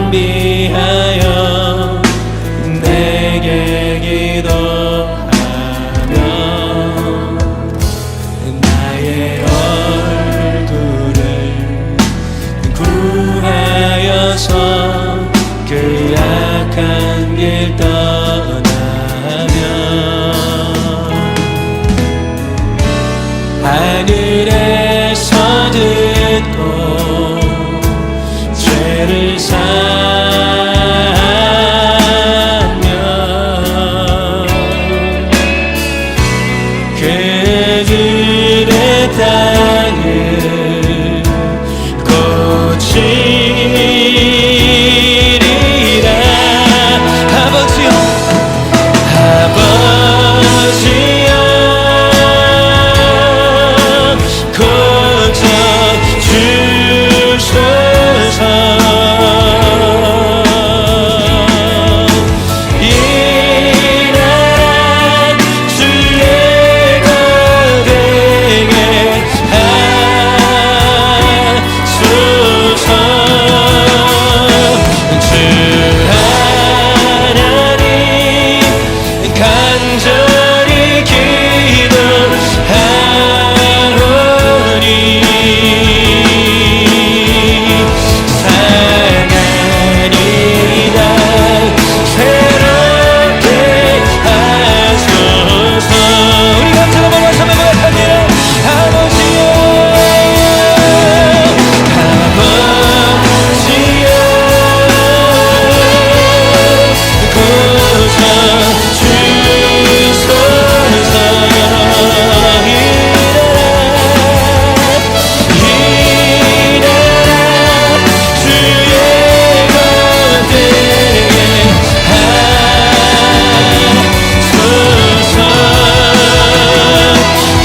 賛美하여 내게 기도하며 나의 얼굴을 구하여서 그 악한 길 떠나며 하늘에서 듣고 죄를 사하며 그들의 땅을 고치리라. 아버지여, 아버지여 고쳐주소서. 이 나라 주의 거되게 하소서. 주 하나님 간절히 기도하오니 사랑이다 새롭게 하소서. 우리 감사가 먹어서 먹어갑니다. 아버지여, 아버지여 고쳐주소서. 이 나라 주의 거되게 하소서.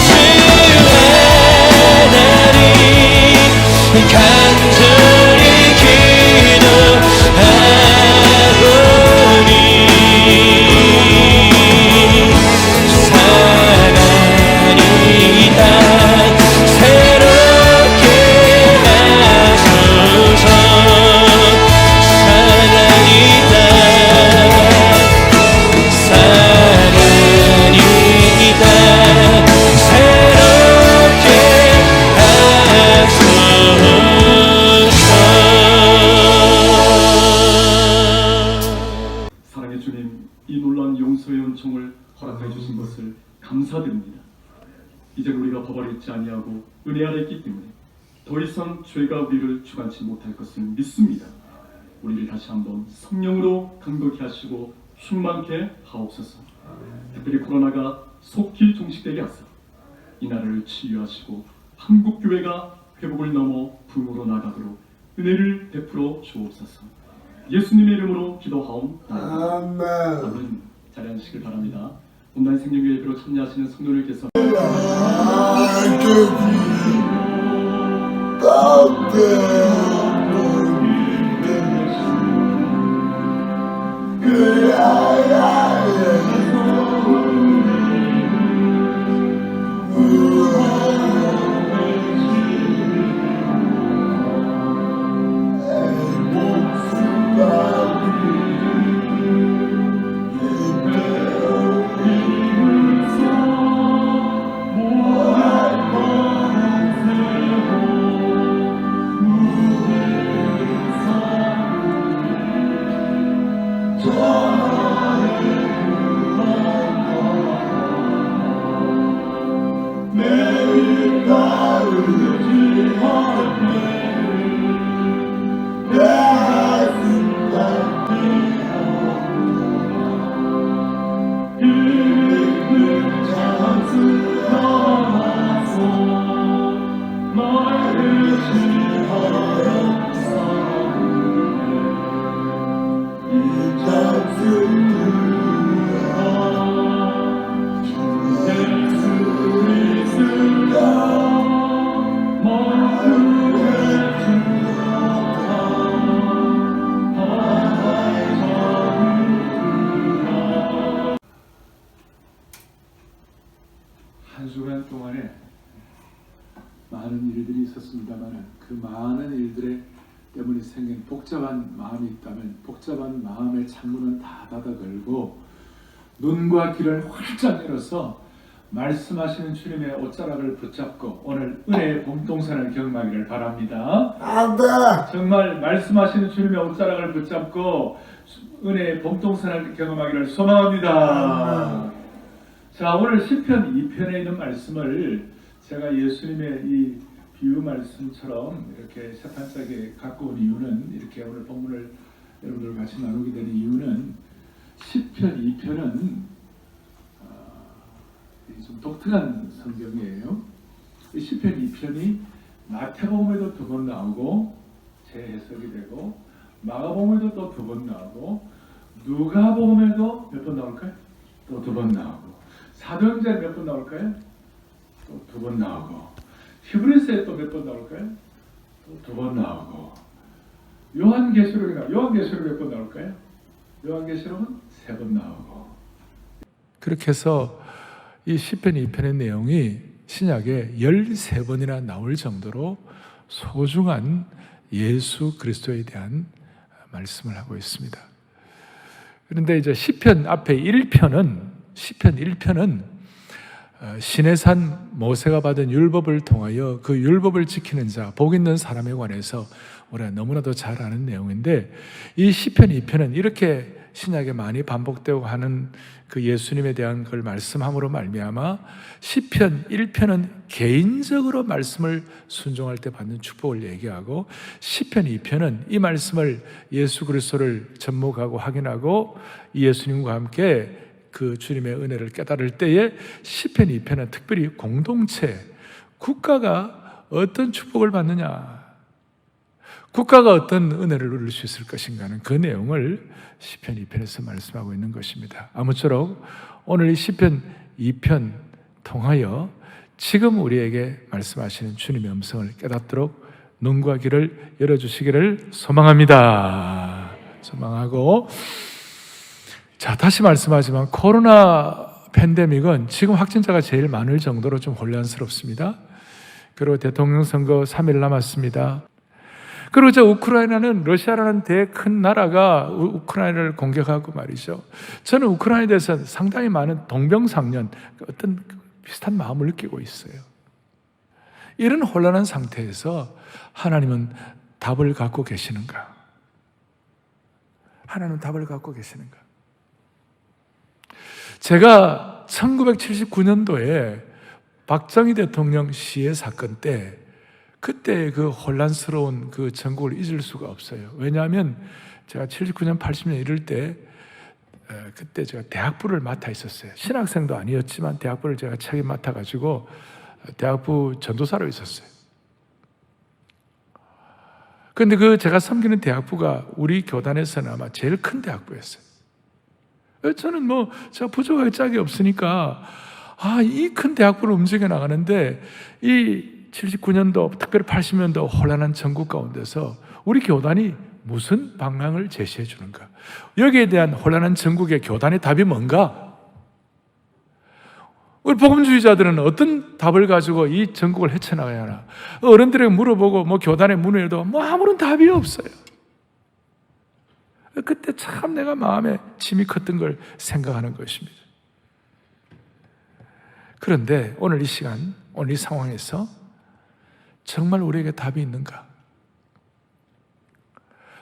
주 하나님 간절히 기도하오니 사랑이다 새롭게 하소서. 사랑이다 사랑이다 새롭게 하소서. 사랑의 주님, 이 놀라운 용서의 은총을 허락해 주신 것을 감사드립니다. 이제 우리가 법을 잊지 아니하고 은혜 아래 있기 때문에 더 이상 죄가 우리를 주관치 못할 것을 믿습니다. 우리를 다시 한번 성령으로 강도케 하시고 충만케 하옵소서. 특별히 코로나가 속히 종식되게 하사 이 나라를 치유하시고 한국교회가 회복을 넘어 붕으로 나가도록 은혜를 베풀어 주옵소서. 예수님의 이름으로 기도하옵나이다. 아멘. 자리 앉으시길 바랍니다. 온라인 생명교회 예배로 참여하시는 성도님께서 한 주간 동안에 많은 일들이 있었습니다만 그 많은 일들의 때문에 생긴 복잡한 마음이 있다면 복잡한 마음의 창문은 다 닫아 걸고 눈과 귀를 활짝 열어서 말씀하시는 주님의 옷자락을 붙잡고 오늘 은혜의 봄동산을 경험하기를 바랍니다. 정말 말씀하시는 주님의 옷자락을 붙잡고 은혜의 봄동산을 경험하기를 소망합니다. 자, 오늘 시편 2편에 있는 말씀을 제가 예수님의 이 비유 말씀처럼 이렇게 세판짝에 갖고 온 이유는, 이렇게 오늘 본문을 여러분들과 같이 나누게 되는 이유는, 시편 2편은 좀 독특한 성경이에요. 이 시편 2편이 마태복음에도 2번 나오고 재해석이 되고, 마가복음에도 또 2번 나오고, 누가복음에도 몇 번 나올까요? 또 2번 나오고, 사도행전에 몇 번 나올까요? 또 2번 나오고, 히브리서에 또 몇 번 나올까요? 또 2번 나오고, 요한계시록에 몇 번 나올까요? 요한계시록은 3번 나오고. 그렇게 해서 이 시편 2편의 내용이 신약에 13번이나 나올 정도로 소중한 예수 그리스도에 대한 말씀을 하고 있습니다. 그런데 이제 시편 앞에 1편은 시내산 모세가 받은 율법을 통하여 그 율법을 지키는 자, 복 있는 사람에 관해서 우리가 너무나도 잘 아는 내용인데, 이 시편 2편은 이렇게 신약에 많이 반복되고 하는 그 예수님에 대한 걸 말씀함으로 말미암아 시편 1편은 개인적으로 말씀을 순종할 때 받는 축복을 얘기하고, 시편 2편은 이 말씀을 예수 그리스도를 접목하고 확인하고 예수님과 함께 그 주님의 은혜를 깨달을 때에 시편 2편은 특별히 공동체, 국가가 어떤 축복을 받느냐, 국가가 어떤 은혜를 누릴 수 있을 것인가 하는 그 내용을 시편 2편에서 말씀하고 있는 것입니다. 아무쪼록 오늘 이 시편 2편 통하여 지금 우리에게 말씀하시는 주님의 음성을 깨닫도록 눈과 귀를 열어주시기를 소망합니다. 소망하고, 자, 다시 말씀하지만 코로나 팬데믹은 지금 확진자가 제일 많을 정도로 좀 혼란스럽습니다. 그리고 대통령 선거 3일 남았습니다. 그리고 저 우크라이나는, 러시아라는 대 큰 나라가 우크라이나를 공격하고 말이죠. 저는 우크라이나에 대해서 상당히 많은 동병상련, 어떤 비슷한 마음을 느끼고 있어요. 이런 혼란한 상태에서 하나님은 답을 갖고 계시는가? 하나님은 답을 갖고 계시는가? 제가 1979년도에 박정희 대통령 시해 사건 때, 그때 그 혼란스러운 그 전국을 잊을 수가 없어요. 왜냐하면 제가 79년, 80년 이럴 때 그때 제가 대학부를 맡아 있었어요. 신학생도 아니었지만 대학부를 제가 책임 맡아가지고 대학부 전도사로 있었어요. 그런데 그 제가 섬기는 대학부가 우리 교단에서는 아마 제일 큰 대학부였어요. 저는 제가 부족하게 짝이 없으니까 이 큰 대학부를 움직여 나가는데, 이 79년도, 특별히 80년도 혼란한 전국 가운데서 우리 교단이 무슨 방향을 제시해 주는가? 여기에 대한 혼란한 전국의 교단의 답이 뭔가? 우리 복음주의자들은 어떤 답을 가지고 이 전국을 헤쳐나가야 하나? 어른들에게 물어보고 교단에 문을 열도 아무런 답이 없어요. 그때 참 내가 마음에 짐이 컸던 걸 생각하는 것입니다. 그런데 오늘 이 시간, 오늘 이 상황에서 정말 우리에게 답이 있는가?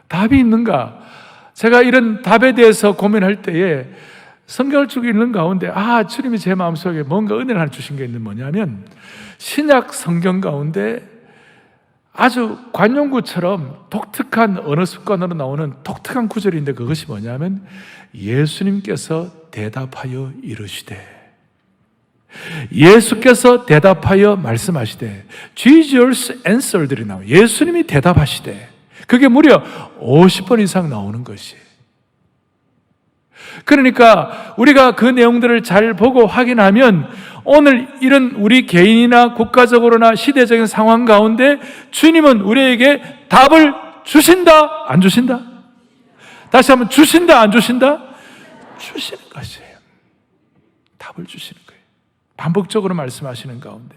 답이 있는가? 제가 이런 답에 대해서 고민할 때에 성경을 쭉 읽는 가운데 주님이 제 마음속에 뭔가 은혜를 하나 주신 게 있는 뭐냐면, 신약 성경 가운데 아주 관용구처럼 독특한 언어 습관으로 나오는 독특한 구절인데, 그것이 뭐냐면 예수님께서 대답하여 이르시되, 예수께서 대답하여 말씀하시되, Jesus answered이 나와요. 예수님이 대답하시되, 그게 무려 50번 이상 나오는 것이. 그러니까 우리가 그 내용들을 잘 보고 확인하면 오늘 이런 우리 개인이나 국가적으로나 시대적인 상황 가운데 주님은 우리에게 답을 주신다, 안 주신다? 다시 한번, 주신다, 안 주신다? 주시는 것이에요. 답을 주시는 거예요. 반복적으로 말씀하시는 가운데.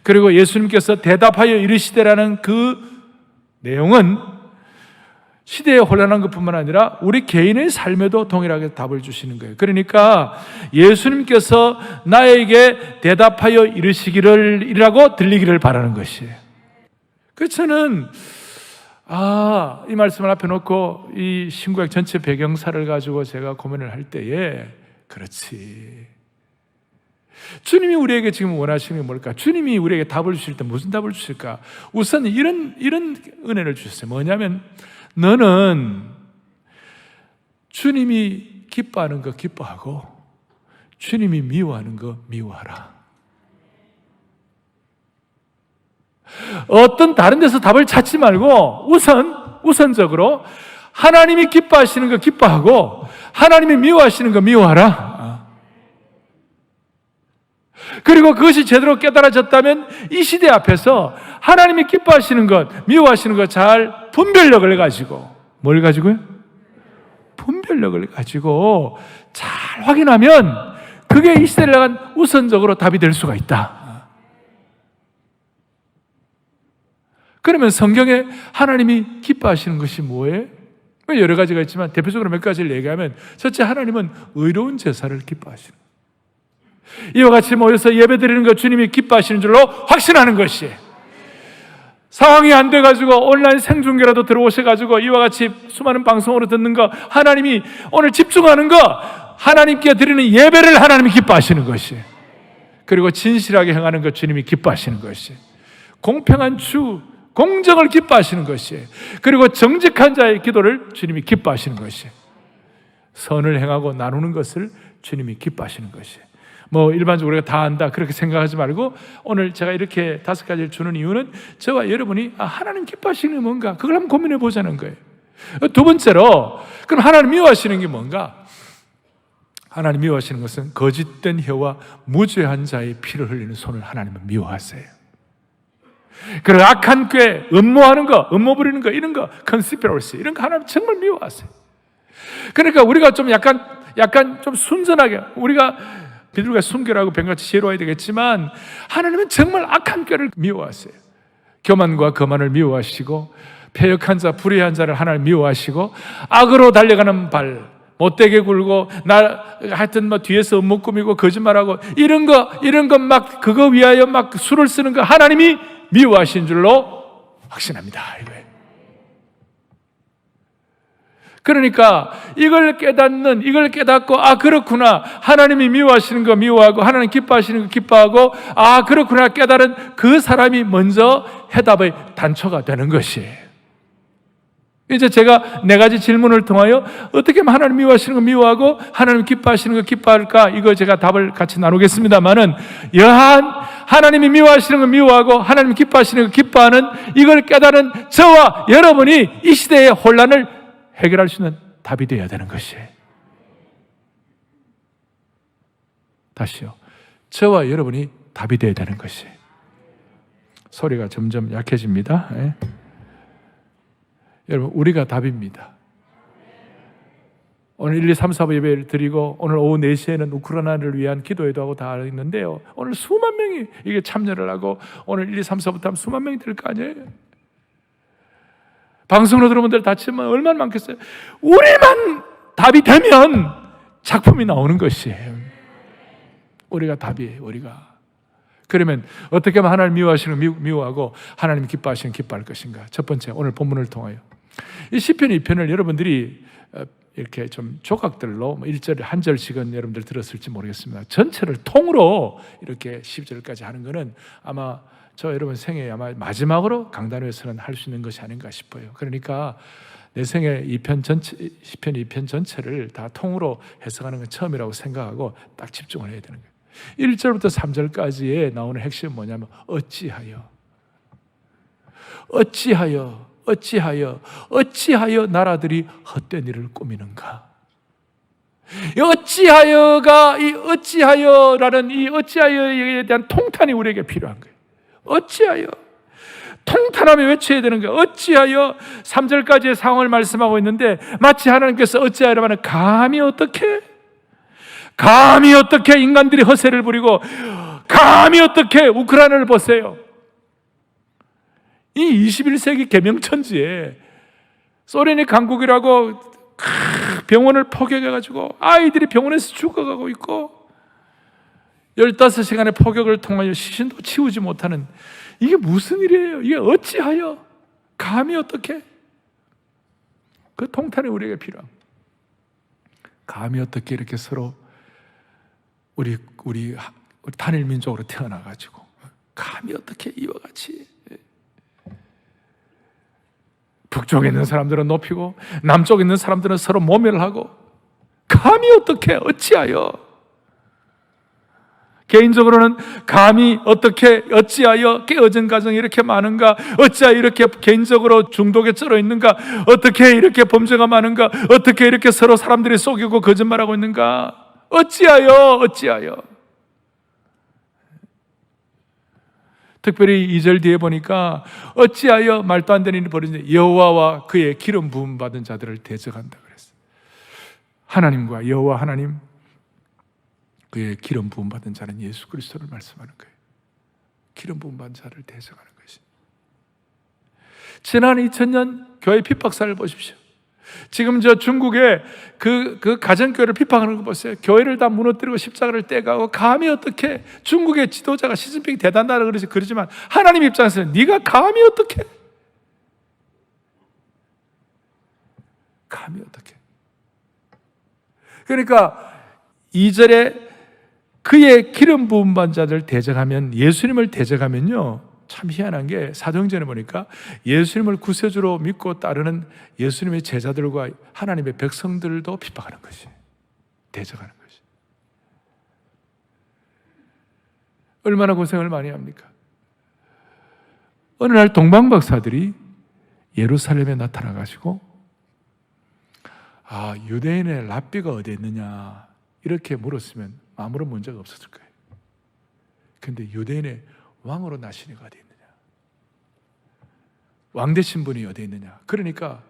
그리고 예수님께서 대답하여 이르시되라는 그 내용은 시대에 혼란한 것뿐만 아니라 우리 개인의 삶에도 동일하게 답을 주시는 거예요. 그러니까 예수님께서 나에게 대답하여 이르시기를 들리기를 바라는 것이에요. 그래서 저는 이 말씀을 앞에 놓고 이 신구약 전체 배경사를 가지고 제가 고민을 할 때에 그렇지, 주님이 우리에게 지금 원하시는 게 뭘까? 주님이 우리에게 답을 주실 때 무슨 답을 주실까? 우선 이런 은혜를 주셨어요. 뭐냐면 너는 주님이 기뻐하는 거 기뻐하고 주님이 미워하는 거 미워하라. 어떤 다른 데서 답을 찾지 말고 우선적으로 하나님이 기뻐하시는 거 기뻐하고 하나님이 미워하시는 거 미워하라. 그리고 그것이 제대로 깨달아졌다면 이 시대 앞에서 하나님이 기뻐하시는 것, 미워하시는 것 잘 분별력을 가지고, 뭘 가지고요? 분별력을 가지고 잘 확인하면 그게 이 시대를 나간 우선적으로 답이 될 수가 있다. 그러면 성경에 하나님이 기뻐하시는 것이 뭐예요? 여러 가지가 있지만 대표적으로 몇 가지를 얘기하면, 첫째, 하나님은 의로운 제사를 기뻐하시는 거예요. 이와 같이 모여서 예배드리는 것 주님이 기뻐하시는 줄로 확신하는 것이에요. 상황이 안 돼가지고 온라인 생중계라도 들어오셔가지고 이와 같이 수많은 방송으로 듣는 거, 하나님이 오늘 집중하는 거, 하나님께 드리는 예배를 하나님이 기뻐하시는 것이에요. 그리고 진실하게 행하는 것 주님이 기뻐하시는 것이에요. 공평한 공정을 기뻐하시는 것이에요. 그리고 정직한 자의 기도를 주님이 기뻐하시는 것이에요. 선을 행하고 나누는 것을 주님이 기뻐하시는 것이에요. 일반적으로 우리가 다 안다 그렇게 생각하지 말고, 오늘 제가 이렇게 5가지를 주는 이유는 저와 여러분이 하나님 기뻐하시는 게 뭔가 그걸 한번 고민해 보자는 거예요. 두 번째로, 그럼 하나님 미워하시는 게 뭔가? 하나님 미워하시는 것은 거짓된 혀와 무죄한 자의 피를 흘리는 손을 하나님은 미워하세요. 그리고 악한 꾀, 음모하는 거, 음모 부리는 거, 이런 거, conspiracy, 이런 거 하나님 정말 미워하세요. 그러니까 우리가 좀 약간 좀 순전하게, 우리가 비둘기가 순결하고 뱀같이 지혜로워야 되겠지만 하나님은 정말 악한 꾀를 미워하세요. 교만과 거만을 미워하시고, 패역한 자, 불의한 자를 하나님 미워하시고, 악으로 달려가는 발, 못되게 굴고, 하여튼 뒤에서 음모 꾸미고 거짓말하고 이런 것 막 그거 위하여 막 수를 쓰는 거 하나님이 미워하신 줄로 확신합니다. 이거예요. 그러니까 이걸 깨닫고, 그렇구나, 하나님이 미워하시는 거 미워하고 하나님 기뻐하시는 거 기뻐하고, 그렇구나 깨달은 그 사람이 먼저 해답의 단초가 되는 것이에요. 이제 제가 4가지 질문을 통하여 어떻게 하면 하나님 미워하시는 거 미워하고 하나님 기뻐하시는 거 기뻐할까, 이거 제가 답을 같이 나누겠습니다만은, 여한 하나님이 미워하시는 거 미워하고 하나님 기뻐하시는 거 기뻐하는 이걸 깨달은 저와 여러분이 이 시대의 혼란을 해결할 수 있는 답이 되어야 되는 것이에요. 다시요. 저와 여러분이 답이 되어야 되는 것이에요. 소리가 점점 약해집니다. 여러분, 우리가 답입니다. 오늘 1, 2, 3, 4부 예배를 드리고 오늘 오후 4시에는 우크라이나를 위한 기도회도 하고 다 있는데요, 오늘 수만 명이 이게 참여를 하고 오늘 1, 2, 3, 4부터 하면 수만 명이 될 거 아니에요. 방송으로 들어온 분들 다치면 얼마나 많겠어요. 우리만 답이 되면 작품이 나오는 것이에요. 우리가 답이에요. 우리가. 그러면 어떻게 하면 하나님 미워하시는 거 미워하고 하나님 기뻐하시는 거 기뻐할 것인가? 첫 번째, 오늘 본문을 통하여 이 시편 2편을 여러분들이 이렇게 좀 조각들로 1절, 한 절씩은 여러분들 들었을지 모르겠습니다. 전체를 통으로 이렇게 10절까지 하는 것은 아마 저 여러분 생애 아마 마지막으로 강단에서는 할 수 있는 것이 아닌가 싶어요. 그러니까 내 생애 2편 전체, 시편 2편 전체를 다 통으로 해석하는 건 처음이라고 생각하고 딱 집중을 해야 되는 거예요. 1절부터 3절까지의 나오는 핵심은 뭐냐면 어찌하여 나라들이 헛된 일을 꾸미는가? 어찌하여라는 이 어찌하여에 대한 통탄이 우리에게 필요한 거예요. 어찌하여 통탄하며 외쳐야 되는 거예요. 어찌하여 3절까지의 상황을 말씀하고 있는데, 마치 하나님께서 어찌하여라면 감히 어떻게 인간들이 허세를 부리고, 감히 어떻게 우크라이나를 보세요. 이 21세기 계명천지에 소련이 강국이라고 병원을 포격해가지고 아이들이 병원에서 죽어가고 있고 15시간의 포격을 통하여 시신도 치우지 못하는, 이게 무슨 일이에요? 이게 어찌하여, 감히 어떻게? 그 통탄이 우리에게 필요합니다. 감히 어떻게 이렇게 서로 우리 단일 민족으로 태어나가지고 감히 어떻게 이와 같이 북쪽에 있는 사람들은 높이고 남쪽에 있는 사람들은 서로 모멸하고, 감히 어떻게, 어찌하여, 개인적으로는 감히 어떻게, 어찌하여 깨어진 가정이 이렇게 많은가, 어찌하여 이렇게 개인적으로 중독에 쩔어 있는가, 어떻게 이렇게 범죄가 많은가, 어떻게 이렇게 서로 사람들이 속이고 거짓말하고 있는가, 어찌하여. 특별히 2절 뒤에 보니까 어찌하여 말도 안 되는 일이 벌어지는데 여호와와 그의 기름 부음 받은 자들을 대적한다 그랬어요. 하나님과 여호와 하나님, 그의 기름 부음 받은 자는 예수 그리스도를 말씀하는 거예요. 기름 부음 받은 자를 대적하는 것이. 지난 2000년 교회 핍박사를 보십시오. 지금 저 중국의 그 가정교회를 핍박하는 거 보세요. 교회를 다 무너뜨리고 십자가를 떼가고, 감히 어떻게, 중국의 지도자가 시진핑이 대단하다고 그러지만 하나님 입장에서는 네가 감히 어떻게, 감히 어떻게. 그러니까 2절에 그의 기름 부음 받은 자들 대적하면, 예수님을 대적하면요, 참 희한한 게 사도행전에 보니까 예수님을 구세주로 믿고 따르는 예수님의 제자들과 하나님의 백성들도 핍박하는 것이, 대적하는 것이. 얼마나 고생을 많이 합니까? 어느 날 동방박사들이 예루살렘에 나타나가지고 유대인의 랍비가 어디 있느냐 이렇게 물었으면 아무런 문제가 없었을 거예요. 그런데 유대인의 왕으로 나신 이가 어디 있느냐, 왕 되신 분이 어디 있느냐. 그러니까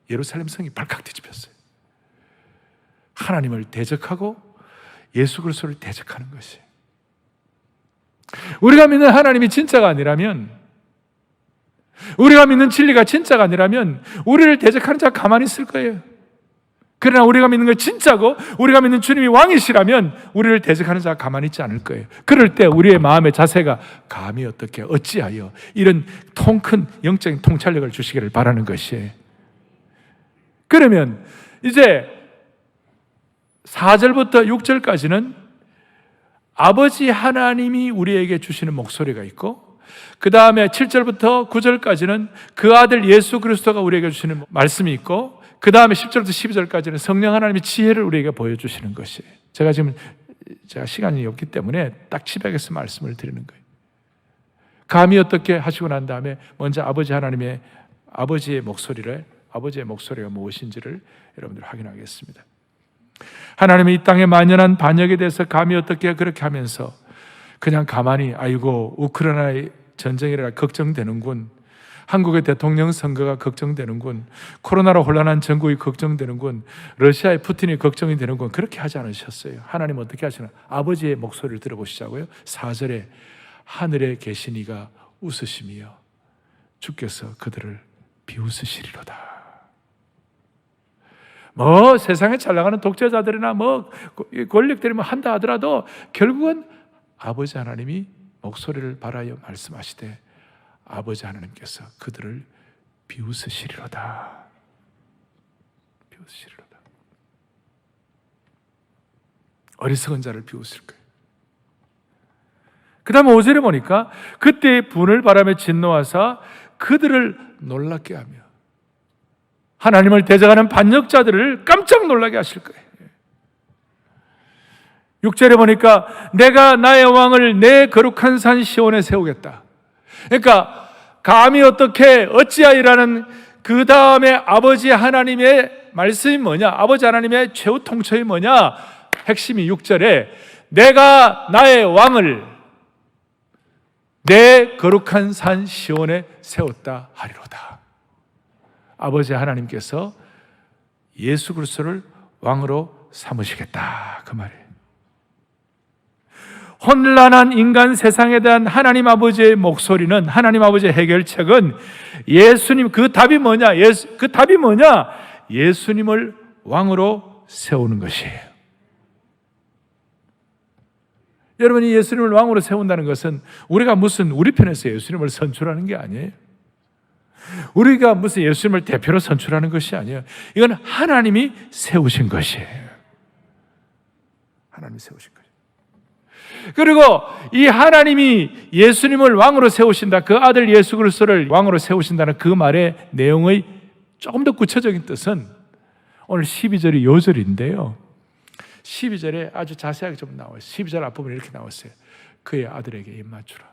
예루살렘 성이 발칵 뒤집혔어요. 하나님을 대적하고 예수 그리스도를 대적하는 것이. 우리가 믿는 하나님이 진짜가 아니라면, 우리가 믿는 진리가 진짜가 아니라면 우리를 대적하는 자가 가만히 있을 거예요. 그러나 우리가 믿는 건 진짜고 우리가 믿는 주님이 왕이시라면 우리를 대적하는 자가 가만히 있지 않을 거예요. 그럴 때 우리의 마음의 자세가 감히 어떻게, 어찌하여, 이런 통 큰 영적인 통찰력을 주시기를 바라는 것이에요. 그러면 이제 4절부터 6절까지는 아버지 하나님이 우리에게 주시는 목소리가 있고, 그 다음에 7절부터 9절까지는 그 아들 예수 그리스도가 우리에게 주시는 말씀이 있고, 그 다음에 10절부터 12절까지는 성령 하나님의 지혜를 우리에게 보여주시는 것이에요. 제가 시간이 없기 때문에 딱 집약해서 말씀을 드리는 거예요. 감히 어떻게 하시고 난 다음에 먼저 아버지 하나님의 아버지의 목소리가 무엇인지를 여러분들 확인하겠습니다. 하나님이 이 땅의 만연한 반역에 대해서 감히 어떻게 그렇게 하면서 그냥 가만히, 아이고 우크라이나의 전쟁이라 걱정되는군, 한국의 대통령 선거가 걱정되는군, 코로나로 혼란한 전국이 걱정되는군, 러시아의 푸틴이 걱정이 되는군, 그렇게 하지 않으셨어요. 하나님 어떻게 하시나? 아버지의 목소리를 들어보시자고요. 4절에 하늘에 계신 이가 웃으시며 주께서 그들을 비웃으시리로다. 세상에 잘 나가는 독재자들이나 권력들이 한다 하더라도 결국은 아버지 하나님이 목소리를 발하여 말씀하시되 아버지 하나님께서 그들을 비웃으시리로다. 비웃으시리로다. 어리석은 자를 비웃을 거예요. 그 다음에 5절에 보니까 그때 분을 바람에 진노하사 그들을 놀랍게 하며, 하나님을 대적하는 반역자들을 깜짝 놀라게 하실 거예요. 6절에 보니까 내가 나의 왕을 내 거룩한 산 시온에 세우겠다. 그러니까 감히 어떻게, 어찌하이라는 그 다음에 아버지 하나님의 말씀이 뭐냐, 아버지 하나님의 최후 통첩이 뭐냐, 핵심이 6절에 내가 나의 왕을 내 거룩한 산 시온에 세웠다 하리로다. 아버지 하나님께서 예수 그리스도를 왕으로 삼으시겠다, 그 말이에요. 혼란한 인간 세상에 대한 하나님 아버지의 목소리는, 하나님 아버지의 해결책은 예수님, 그 답이 뭐냐? 그 답이 뭐냐? 예수님을 왕으로 세우는 것이에요. 여러분이 예수님을 왕으로 세운다는 것은 우리가 무슨 우리 편에서 예수님을 선출하는 게 아니에요. 우리가 무슨 예수님을 대표로 선출하는 것이 아니에요. 이건 하나님이 세우신 것이에요. 하나님이 세우신 것이에요. 그리고 이 하나님이 예수님을 왕으로 세우신다, 그 아들 예수 그리스도를 왕으로 세우신다는 그 말의 내용의 조금 더 구체적인 뜻은 오늘 12절이 요절인데요, 12절에 아주 자세하게 좀 나와요. 12절 앞부분에 이렇게 나왔어요. 그의 아들에게 입맞추라.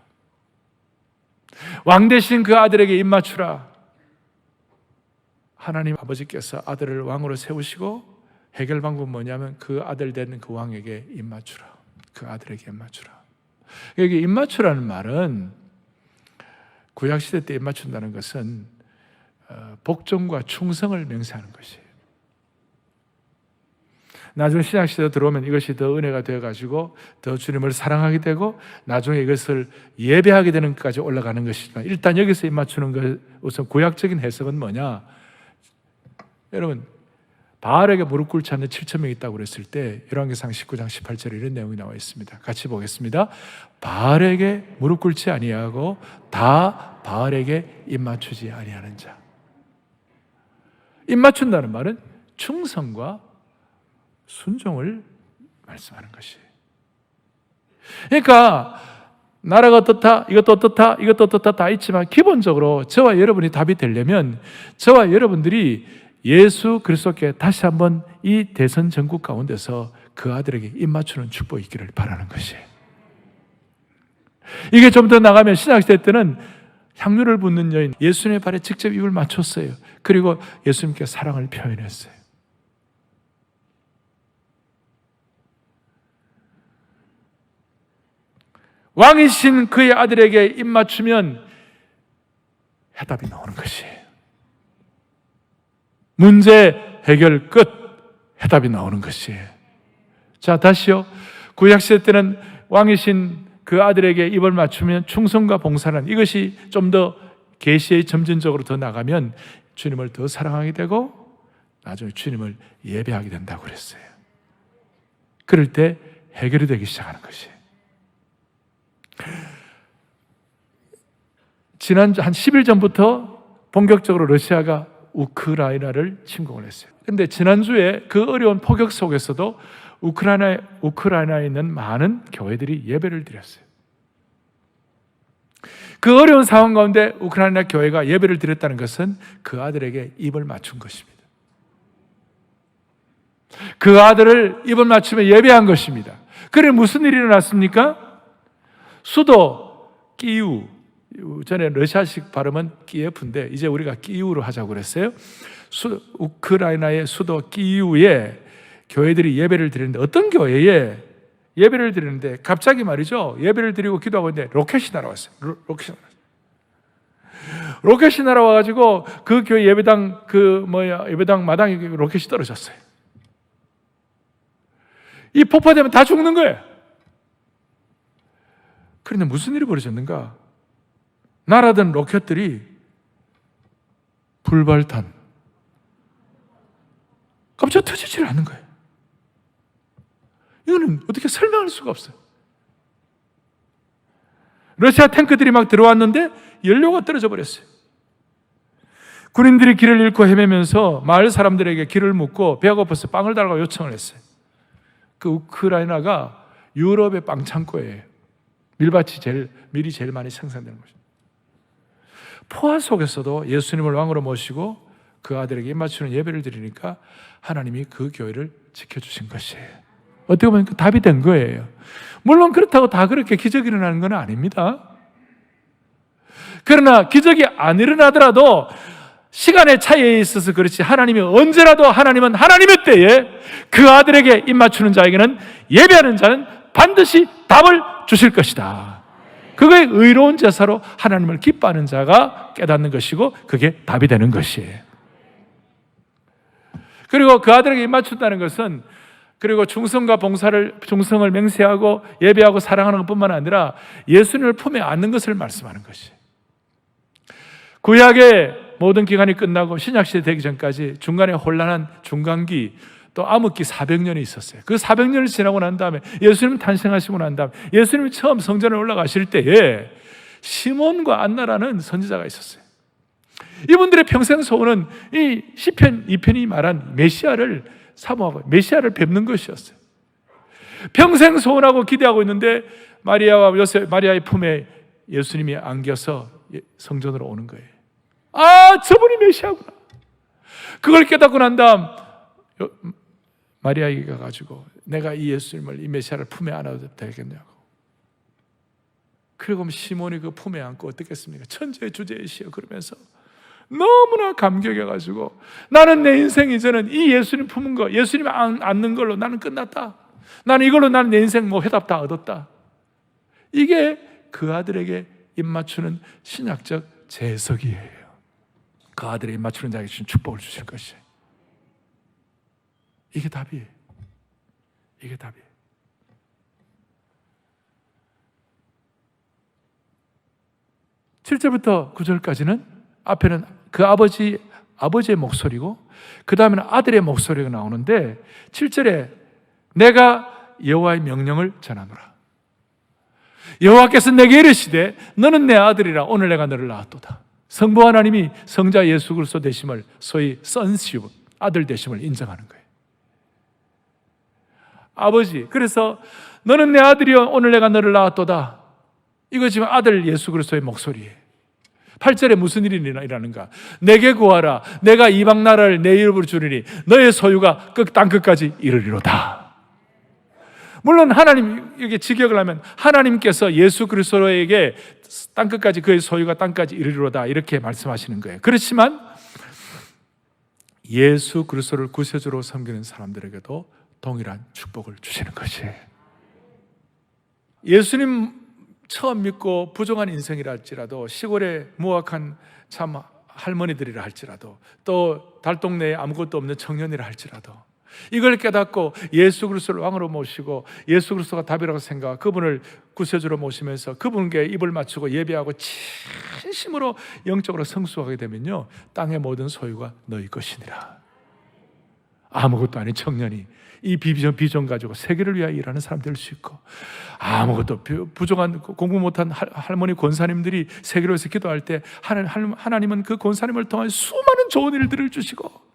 왕 대신 그 아들에게 입맞추라. 하나님 아버지께서 아들을 왕으로 세우시고 해결 방법은 뭐냐면 그 아들 되는 그 왕에게 입맞추라. 그 아들에게 입맞추라. 여기 입맞추라는 말은 구약시대 때 입맞춘다는 것은 복종과 충성을 명사하는 것이에요. 나중에 신약시대 들어오면 이것이 더 은혜가 되어가지고 더 주님을 사랑하게 되고 나중에 이것을 예배하게 되는 것까지 올라가는 것이지만, 일단 여기서 입맞추는 것, 우선 구약적인 해석은 뭐냐? 여러분, 바알에게 무릎 꿇지 않는 7,000명이 있다고 그랬을 때 열왕기상 19장 18절에 이런 내용이 나와 있습니다. 같이 보겠습니다. 바알에게 무릎 꿇지 아니하고 다 바알에게 입맞추지 아니하는 자. 입맞춘다는 말은 충성과 순종을 말씀하는 것이에요. 그러니까 나라가 어떻다, 이것도 어떻다, 이것도 어떻다 다 있지만 기본적으로 저와 여러분이 답이 되려면 저와 여러분들이 예수 그리스도께 다시 한번 이 대선 전국 가운데서 그 아들에게 입맞추는 축복이 있기를 바라는 것이에요. 이게 좀 더 나가면 신약시대 때는 향유를 붓는 여인, 예수님의 발에 직접 입을 맞췄어요. 그리고 예수님께 사랑을 표현했어요. 왕이신 그의 아들에게 입맞추면 해답이 나오는 것이에요. 문제 해결 끝, 해답이 나오는 것이에요. 자, 다시요. 구약시대 때는 왕이신 그 아들에게 입을 맞추면 충성과 봉사는, 이것이 좀 더 계시의 점진적으로 더 나가면 주님을 더 사랑하게 되고 나중에 주님을 예배하게 된다고 그랬어요. 그럴 때 해결이 되기 시작하는 것이에요. 지난주 한 10일 전부터 본격적으로 러시아가 우크라이나를 침공을 했어요. 그런데 지난주에 그 어려운 포격 속에서도 우크라이나에 있는 많은 교회들이 예배를 드렸어요. 그 어려운 상황 가운데 우크라이나 교회가 예배를 드렸다는 것은 그 아들에게 입을 맞춘 것입니다. 그 아들을 입을 맞추며 예배한 것입니다. 그래 무슨 일이 일어났습니까? 수도 끼우, 전에 러시아식 발음은 키예프인데 이제 우리가 끼우로 하자고 그랬어요. 우크라이나의 수도 끼우에 교회들이 예배를 드리는데, 어떤 교회에 예배를 드리는데 갑자기 말이죠, 예배를 드리고 기도하고 있는데 로켓이 날아왔어요. 로켓이 날아와가지고 그 교회 예배당 예배당 마당에 로켓이 떨어졌어요. 이 폭파되면 다 죽는 거예요. 그런데 무슨 일이 벌어졌는가? 날아든 로켓들이 불발탄, 갑자기 터지질 않는 거예요. 이거는 어떻게 설명할 수가 없어요. 러시아 탱크들이 막 들어왔는데 연료가 떨어져 버렸어요. 군인들이 길을 잃고 헤매면서 마을 사람들에게 길을 묻고 배가 고파서 빵을 달라고 요청을 했어요. 그 우크라이나가 유럽의 빵 창고예요. 밀이 제일 많이 생산되는 것입니다. 포화 속에서도 예수님을 왕으로 모시고 그 아들에게 입맞추는 예배를 드리니까 하나님이 그 교회를 지켜주신 것이에요. 어떻게 보면 그 답이 된 거예요. 물론 그렇다고 다 그렇게 기적이 일어나는 건 아닙니다. 그러나 기적이 안 일어나더라도 시간의 차이에 있어서 그렇지, 하나님이 언제라도, 하나님은 하나님의 때에 그 아들에게 입맞추는 자에게는, 예배하는 자는 반드시 답을 주실 것이다. 그거의 의로운 제사로 하나님을 기뻐하는 자가 깨닫는 것이고 그게 답이 되는 것이에요. 그리고 그 아들에게 입맞춘다는 것은 그리고 충성을 맹세하고 예배하고 사랑하는 것뿐만 아니라 예수님을 품에 안는 것을 말씀하는 것이. 구약의 모든 기간이 끝나고 신약시대 되기 전까지 중간에 혼란한 중간기, 또 암흑기 400년이 있었어요. 그 400년을 지나고 난 다음에 예수님 탄생하시고 난 다음에 예수님이 처음 성전에 올라가실 때에 시몬과 안나라는 선지자가 있었어요. 이분들의 평생 소원은 이 시편 2편이 말한 메시아를 사모하고 메시아를 뵙는 것이었어요. 평생 소원하고 기대하고 있는데 마리아의 품에 예수님이 안겨서 성전으로 오는 거예요. 아, 저분이 메시아구나. 그걸 깨닫고 난 다음 마리아에게 가가지고 내가 이 예수님을, 이 메시아를 품에 안아도 되겠냐고. 그리고 시몬이 그 품에 안고 어떻겠습니까? 천지의 주제이시여 그러면서 너무나 감격해가지고 나는 내 인생 이제는 이 예수님 품은 거, 예수님 안는 걸로 나는 끝났다. 나는 이걸로 나는 내 인생 회답 다 얻었다. 이게 그 아들에게 입맞추는 신약적 재석이에요. 그 아들의 입맞추는 자에게 주신 축복을 주실 것이에요. 이게 답이에요. 이게 답이에요. 7절부터 9절까지는 앞에는 그 아버지의 목소리고 그 다음에는 아들의 목소리가 나오는데 7절에 내가 여호와의 명령을 전하노라. 여호와께서 내게 이르시되 너는 내 아들이라 오늘 내가 너를 낳았도다. 성부 하나님이 성자 예수 그리스도 되심을, 소위 sonship, 아들 되심을 인정하는 거예요. 아버지, 그래서 너는 내 아들이여 오늘 내가 너를 낳았도다. 이거 지금 아들 예수 그리스도의 목소리예요. 8절에 무슨 일이 일어나는가? 내게 구하라. 내가 이방 나라를 내 이름으로 주리니 너의 소유가 땅 끝까지 이르리로다. 물론 하나님, 이게 직역을 하면 하나님께서 예수 그리스도에게 땅 끝까지, 그의 소유가 땅까지 이르리로다 이렇게 말씀하시는 거예요. 그렇지만 예수 그리스도를 구세주로 섬기는 사람들에게도 동일한 축복을 주시는 것이에요. 예수님 처음 믿고 부정한 인생이라 할지라도, 시골에 무학한 참 할머니들이라 할지라도, 또 달동네에 아무것도 없는 청년이라 할지라도 이걸 깨닫고 예수 그리스도를 왕으로 모시고 예수 그리스도가 답이라고 생각하고 그분을 구세주로 모시면서 그분께 입을 맞추고 예배하고 진심으로 영적으로 성숙하게 되면요, 땅의 모든 소유가 너희 것이니라. 아무것도 아닌 청년이 이 비전 가지고 세계를 위하여 일하는 사람 될 수 있고, 아무것도 부족한 공부 못한 할머니 권사님들이 세계를 위해서 기도할 때 하나님은 그 권사님을 통한 수많은 좋은 일들을 주시고,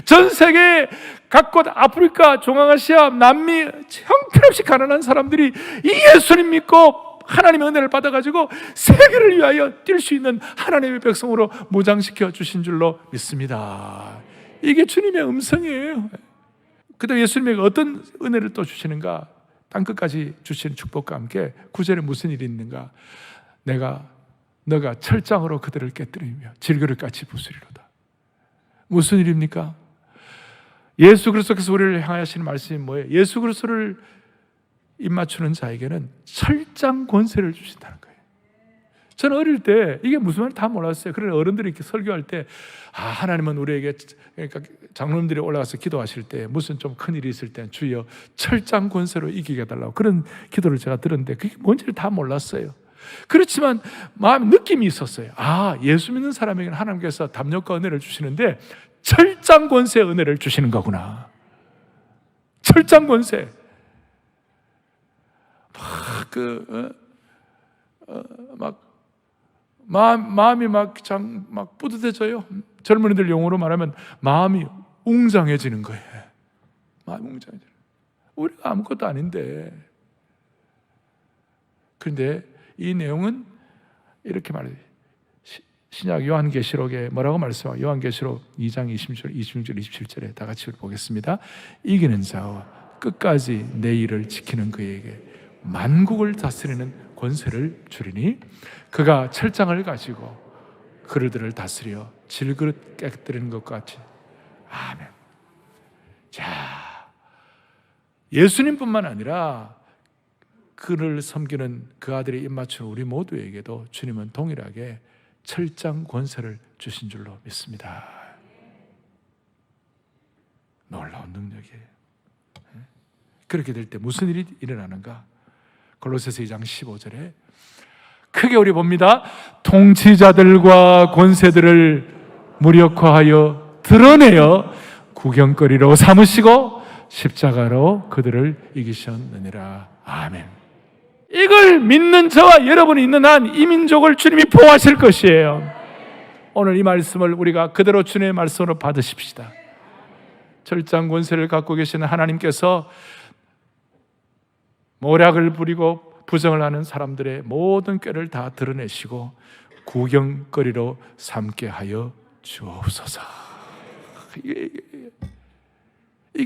전 세계 각곳 아프리카, 중앙아시아, 남미 형편없이 가난한 사람들이 이 예수님 믿고 하나님의 은혜를 받아가지고 세계를 위하여 뛸 수 있는 하나님의 백성으로 무장시켜 주신 줄로 믿습니다. 이게 주님의 음성이에요. 그다음 예수님에게 어떤 은혜를 또 주시는가? 땅끝까지 주시는 축복과 함께 9절에 무슨 일이 있는가? 너가 철장으로 그들을 깨뜨리며 질그릇같이 부수리로다. 무슨 일입니까? 예수 그리스도께서 우리를 향하여 하시는 말씀이 뭐예요? 예수 그리스도를 입맞추는 자에게는 철장 권세를 주신다는 거예요. 저는 어릴 때 이게 무슨 말인지 다 몰랐어요. 그러나 어른들이 이렇게 설교할 때, 하나님은 우리에게, 그러니까 장로님들이 올라가서 기도하실 때 무슨 좀 큰일이 있을 때 주여 철장 권세로 이기게 해달라고 그런 기도를 제가 들었는데 그게 뭔지를 다 몰랐어요. 그렇지만 마음 느낌이 있었어요. 예수 믿는 사람에게는 하나님께서 담력과 은혜를 주시는데 철장 권세의 은혜를 주시는 거구나. 철장 권세. 마음이 막 뿌듯해져요. 젊은이들 용어로 말하면 마음이 웅장해지는 거예요. 마음이 웅장해지는. 우리가 아무것도 아닌데. 그런데 이 내용은 이렇게 말해요. 신약 요한계시록에 뭐라고 말씀하고, 요한계시록 2장 26절, 27절에 다 같이 보겠습니다. 이기는 자와 끝까지 내 일을 지키는 그에게 만국을 다스리는 권세를 주리니 그가 철장을 가지고 그들을 다스려 질그릇 깨뜨리는 것 같이. 아멘. 자, 예수님뿐만 아니라 그를 섬기는 그 아들의 입맞추는 우리 모두에게도 주님은 동일하게 철장 권세를 주신 줄로 믿습니다. 놀라운 능력이에요. 그렇게 될 때 무슨 일이 일어나는가? 골로새서 2장 15절에 크게 우리 봅니다. 통치자들과 권세들을 무력화하여 드러내어 구경거리로 삼으시고 십자가로 그들을 이기셨느니라. 아멘. 이걸 믿는 저와 여러분이 있는 한 이 민족을 주님이 보호하실 것이에요. 오늘 이 말씀을 우리가 그대로 주님의 말씀으로 받으십시다. 철장 권세를 갖고 계시는 하나님께서 모략을 부리고 부정을 하는 사람들의 모든 꾀를 다 드러내시고 구경거리로 삼게 하여 주옵소서. 이게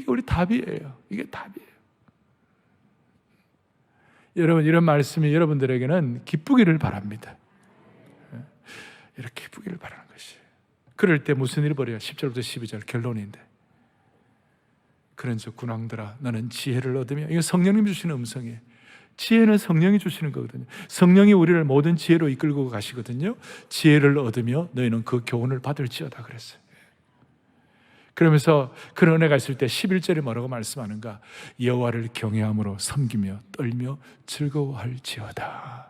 우리 답이에요. 이게 답이에요. 여러분, 이런 말씀이 여러분들에게는 기쁘기를 바랍니다. 이렇게 기쁘기를 바라는 것이에요. 그럴 때 무슨 일이 벌어요? 10절부터 12절 결론인데, 그런즉 군왕들아 너는 지혜를 얻으며, 이거 성령님 주시는 음성이에요. 지혜는 성령이 주시는 거거든요. 성령이 우리를 모든 지혜로 이끌고 가시거든요. 지혜를 얻으며 너희는 그 교훈을 받을지어다 그랬어요. 그러면서 그런 은혜가 있을 때 11절에 뭐라고 말씀하는가? 여호와를 경외함으로 섬기며 떨며 즐거워할지어다.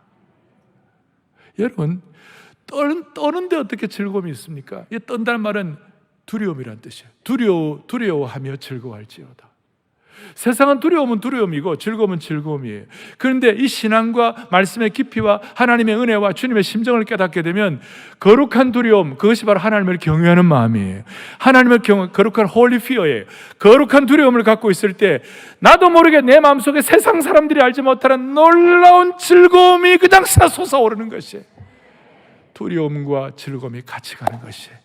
여러분, 떠는데 어떻게 즐거움이 있습니까? 이 떤다는 말은 두려움이란 뜻이에요. 두려워하며 즐거워할지어다. 세상은 두려움은 두려움이고 즐거움은 즐거움이에요. 그런데 이 신앙과 말씀의 깊이와 하나님의 은혜와 주님의 심정을 깨닫게 되면 거룩한 두려움, 그것이 바로 하나님을 경외하는 마음이에요. 하나님을 거룩한 holy fear예요. 거룩한 두려움을 갖고 있을 때 나도 모르게 내 마음속에 세상 사람들이 알지 못하는 놀라운 즐거움이 그냥 솟아오르는 것이에요. 두려움과 즐거움이 같이 가는 것이에요.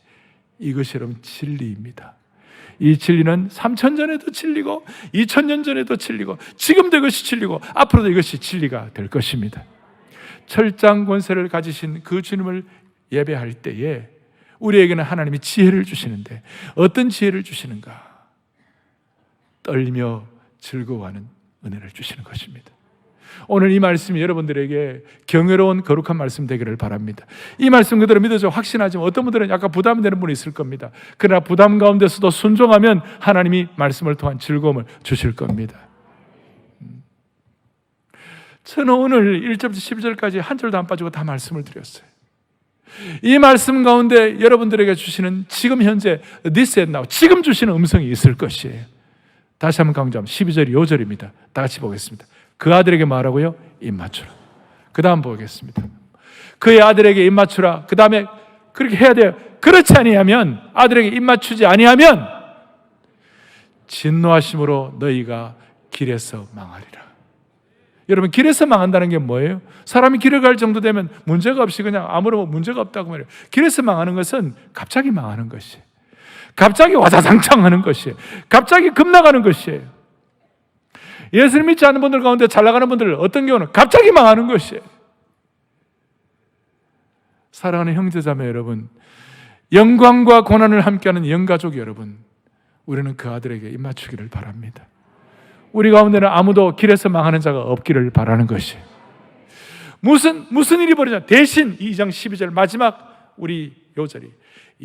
이것이 여러분 진리입니다. 이 진리는 3000전에도 진리고 2000년 전에도 진리고 지금도 이것이 진리고 앞으로도 이것이 진리가 될 것입니다. 철장 권세를 가지신 그 주님을 예배할 때에 우리에게는 하나님이 지혜를 주시는데 어떤 지혜를 주시는가? 떨며 즐거워하는 은혜를 주시는 것입니다. 오늘 이 말씀이 여러분들에게 경외로운 거룩한 말씀 되기를 바랍니다. 이 말씀 그대로 믿어서 확신하지만 어떤 분들은 약간 부담이 되는 분이 있을 겁니다. 그러나 부담 가운데서도 순종하면 하나님이 말씀을 통한 즐거움을 주실 겁니다. 저는 오늘 1절부터 12절까지 한 절도 안 빠지고 다 말씀을 드렸어요. 이 말씀 가운데 여러분들에게 주시는 지금 현재 this and now, 지금 주시는 음성이 있을 것이에요. 다시 한번 강조하면 12절이 5절입니다. 다 같이 보겠습니다. 그 아들에게 말하고요, 입 맞추라. 그 다음 보겠습니다. 그의 아들에게 입 맞추라. 그 다음에 그렇게 해야 돼요. 그렇지 아니하면, 아들에게 입 맞추지 아니하면 진노하심으로 너희가 길에서 망하리라. 여러분, 길에서 망한다는 게 뭐예요? 사람이 길을 갈 정도 되면 문제가 없이 그냥 아무런 문제가 없다고 말해요. 길에서 망하는 것은 갑자기 망하는 것이에요. 갑자기 와자장창하는 것이에요. 갑자기 급나가는 것이에요. 예수를 믿지 않는 분들 가운데 잘 나가는 분들 어떤 경우는 갑자기 망하는 것이에요. 사랑하는 형제자매 여러분, 영광과 고난을 함께하는 영가족 여러분, 우리는 그 아들에게 입 맞추기를 바랍니다. 우리 가운데는 아무도 길에서 망하는 자가 없기를 바라는 것이에요. 무슨 일이 벌어지냐? 대신 2장 12절 마지막 우리 요절이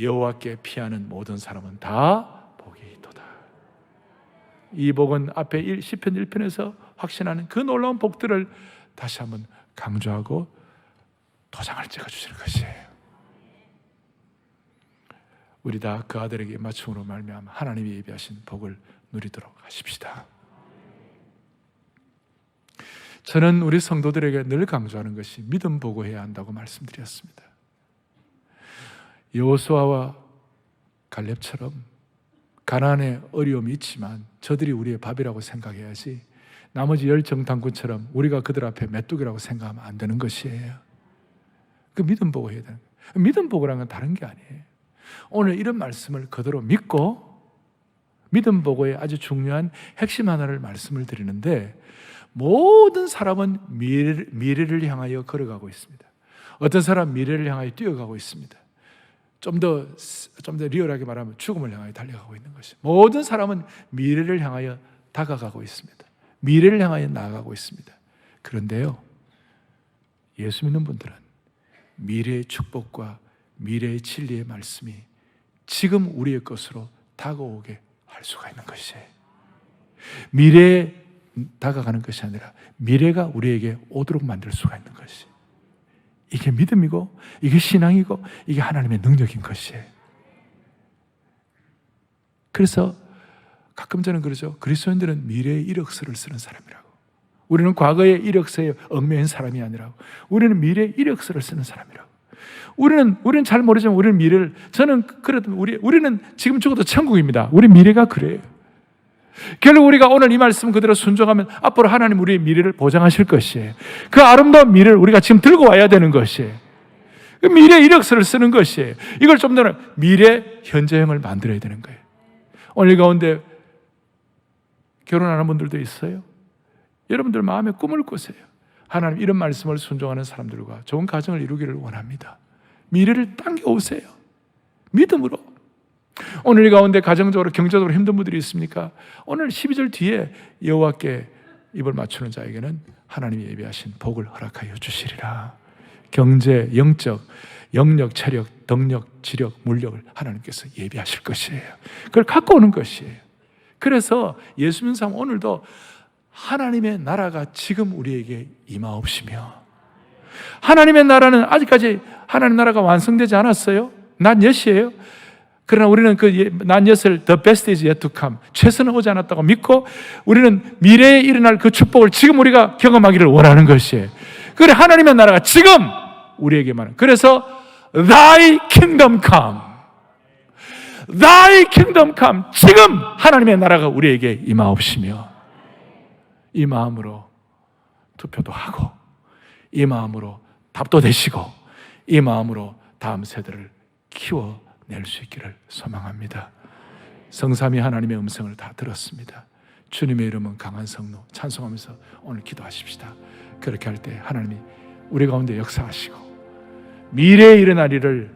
여호와께 피하는 모든 사람은 다 이 복은 앞에 시편 1편에서 확신하는 그 놀라운 복들을 다시 한번 강조하고 도장을 찍어주시는 것이에요. 우리 다 그 아들에게 맞춤으로 말미암아 하나님이 예비하신 복을 누리도록 하십시다. 저는 우리 성도들에게 늘 강조하는 것이 믿음 보고해야 한다고 말씀드렸습니다. 여호수아와 갈렙처럼 가나안에 어려움이 있지만 저들이 우리의 밥이라고 생각해야지 나머지 10정탐꾼처럼 우리가 그들 앞에 메뚜기라고 생각하면 안 되는 것이에요. 그 믿음 보고 해야 되는 거예요. 믿음 보고라는 건 다른 게 아니에요. 오늘 이런 말씀을 그대로 믿고 믿음 보고의 아주 중요한 핵심 하나를 말씀을 드리는데, 모든 사람은 미래를 향하여 걸어가고 있습니다. 어떤 사람 미래를 향하여 뛰어가고 있습니다. 좀 더 리얼하게 말하면 죽음을 향하여 달려가고 있는 것이. 모든 사람은 미래를 향하여 다가가고 있습니다. 미래를 향하여 나아가고 있습니다. 그런데요, 예수 믿는 분들은 미래의 축복과 미래의 진리의 말씀이 지금 우리의 것으로 다가오게 할 수가 있는 것이에요. 미래의 다가가는 것이 아니라 미래가 우리에게 오도록 만들 수가 있는 것이, 이게 믿음이고 이게 신앙이고 이게 하나님의 능력인 것이에요. 그래서 가끔 저는 그러죠. 그리스도인들은 미래의 이력서를 쓰는 사람이라고. 우리는 과거의 이력서에 얽매인 사람이 아니라고. 우리는 미래의 이력서를 쓰는 사람이라고. 우리는 잘 모르지만 우리는 미래를, 저는 그래도 우리는 지금 죽어도 천국입니다. 우리 미래가 그래요. 결국 우리가 오늘 이 말씀 그대로 순종하면 앞으로 하나님 우리의 미래를 보장하실 것이에요. 그 아름다운 미래를 우리가 지금 들고 와야 되는 것이에요. 그 미래 이력서를 쓰는 것이에요. 이걸 좀 더 미래 현재형을 만들어야 되는 거예요. 오늘 가운데 결혼하는 분들도 있어요. 여러분들 마음에 꿈을 꾸세요. 하나님 이런 말씀을 순종하는 사람들과 좋은 가정을 이루기를 원합니다. 미래를 당겨오세요. 믿음으로. 오늘 이 가운데 가정적으로 경제적으로 힘든 분들이 있습니까? 오늘 12절 뒤에 여호와께 입을 맞추는 자에게는 하나님이 예비하신 복을 허락하여 주시리라. 경제, 영적, 영력, 체력, 덕력, 지력, 물력을 하나님께서 예비하실 것이에요. 그걸 갖고 오는 것이에요. 그래서 예수 믿는 사람 오늘도 하나님의 나라가 지금 우리에게 임하옵시며, 하나님의 나라는 아직까지 하나님 나라가 완성되지 않았어요. not yet이에요. 그러나 우리는 그 not yet을 the best is yet to come, 최선은 오지 않았다고 믿고 우리는 미래에 일어날 그 축복을 지금 우리가 경험하기를 원하는 것이에요. 그래 하나님의 나라가 지금 우리에게만. 그래서 Thy kingdom come, Thy kingdom come, 지금 하나님의 나라가 우리에게 임하옵시며, 이 마음으로 투표도 하고 이 마음으로 답도 되시고 이 마음으로 다음 세대를 키워낼 수 있기를 소망합니다. 성삼위 하나님의 음성을 다 들었습니다. 주님의 이름은 강한 성로, 찬송하면서 오늘 기도하십시다. 그렇게 할 때 하나님이 우리 가운데 역사하시고 미래에 일어날 일을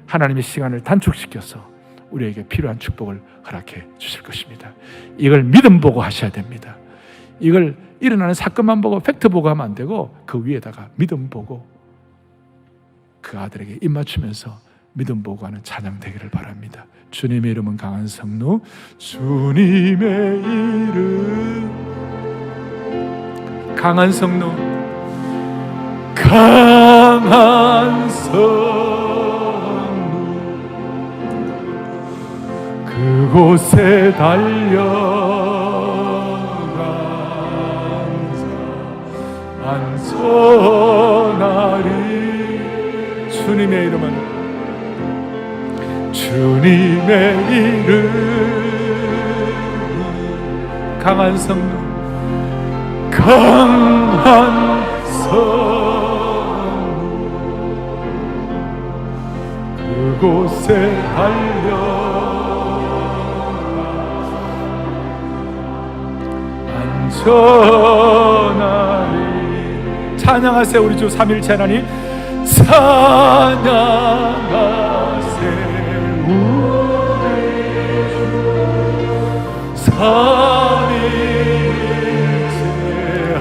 하나님의 시간을 단축시켜서 우리에게 필요한 축복을 허락해 주실 것입니다. 이걸 믿음 보고 하셔야 됩니다. 이걸 일어나는 사건만 보고 팩트 보고 하면 안 되고 그 위에다가 믿음 보고 그 아들에게 입 맞추면서 믿음 보고 하는 찬양 되기를 바랍니다. 주님의 이름은 강한 성루, 주님의 이름 강한 성루, 강한 성루, 그곳에 안전하리. 주님의 이름은, 주님의 이름 강한 성루, 강한 성루, 그곳에 안전하리. 찬양하세요. 우리 주 삼일체 하나님, 찬양하세요. 우리 주 삼일체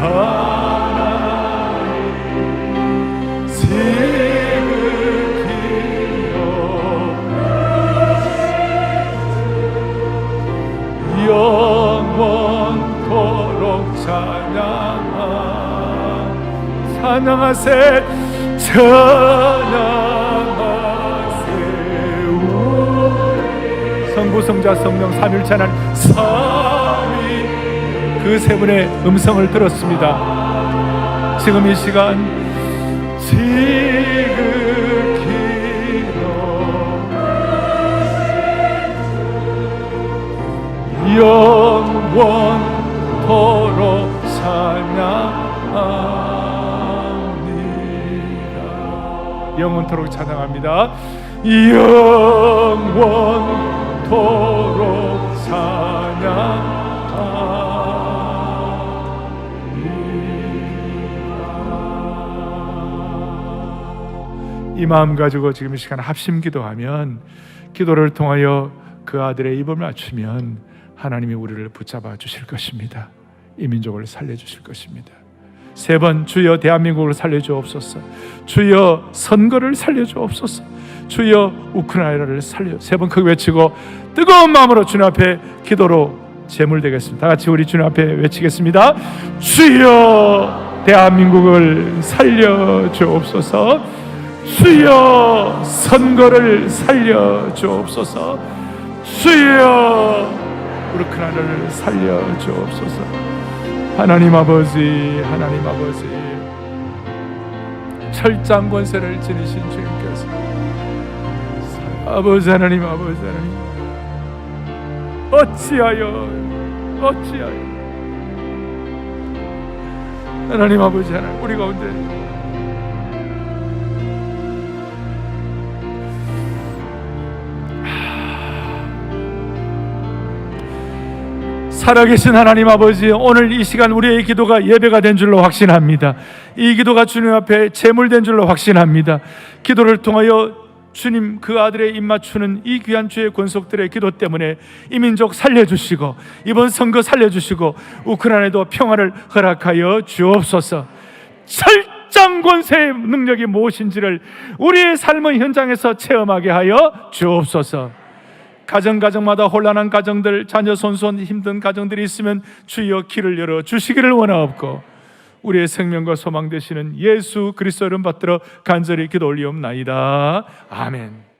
하나님, 지극히 영원토록 찬양하세, 찬양하세. 성부, 성자, 성령 삼일체 하나님, 삼위 그 세 분의 음성을 들었습니다. 지금 이 시간 지극히 영원토록 찬양하니라. 영원토록 찬양합니다. 영원토록 찬양하니라. 이 마음 가지고 지금 이 시간 합심 기도하면, 기도를 통하여 그 아들의 입을 맞추면 하나님이 우리를 붙잡아 주실 것입니다. 이 민족을 살려주실 것입니다. 세 번 주여 대한민국을 살려주옵소서, 주여 선거를 살려주옵소서, 주여 우크라이나를 살려, 세 번 크게 외치고 뜨거운 마음으로 주님 앞에 기도로 제물 되겠습니다. 다 같이 우리 주님 앞에 외치겠습니다. 주여 대한민국을 살려 주옵소서. 주여 선거를 살려 주옵소서. 주여 우크라이나를 살려 주옵소서. 하나님 아버지, 하나님 아버지, 철장 권세를 지니신 주님께서 아버지 하나님, 아버지 하나님, 어찌하여 하나님 아버지 하나님 우리 가운데 살아계신 하나님 아버지, 오늘 이 시간 우리의 기도가 예배가 된 줄로 확신합니다. 이 기도가 주님 앞에 제물된 줄로 확신합니다. 기도를 통하여 주님 그 아들의 입맞추는 이 귀한 주의 권속들의 기도 때문에 이 민족 살려주시고 이번 선거 살려주시고 우크라이나에도 평화를 허락하여 주옵소서. 철장 권세의 능력이 무엇인지를 우리의 삶의 현장에서 체험하게 하여 주옵소서. 가정마다 혼란한 가정들, 자녀 손손 힘든 가정들이 있으면 주여 길을 열어 주시기를 원하옵고 우리의 생명과 소망 되시는 예수 그리스도 이름 받들어 간절히 기도 올리옵나이다. 아멘.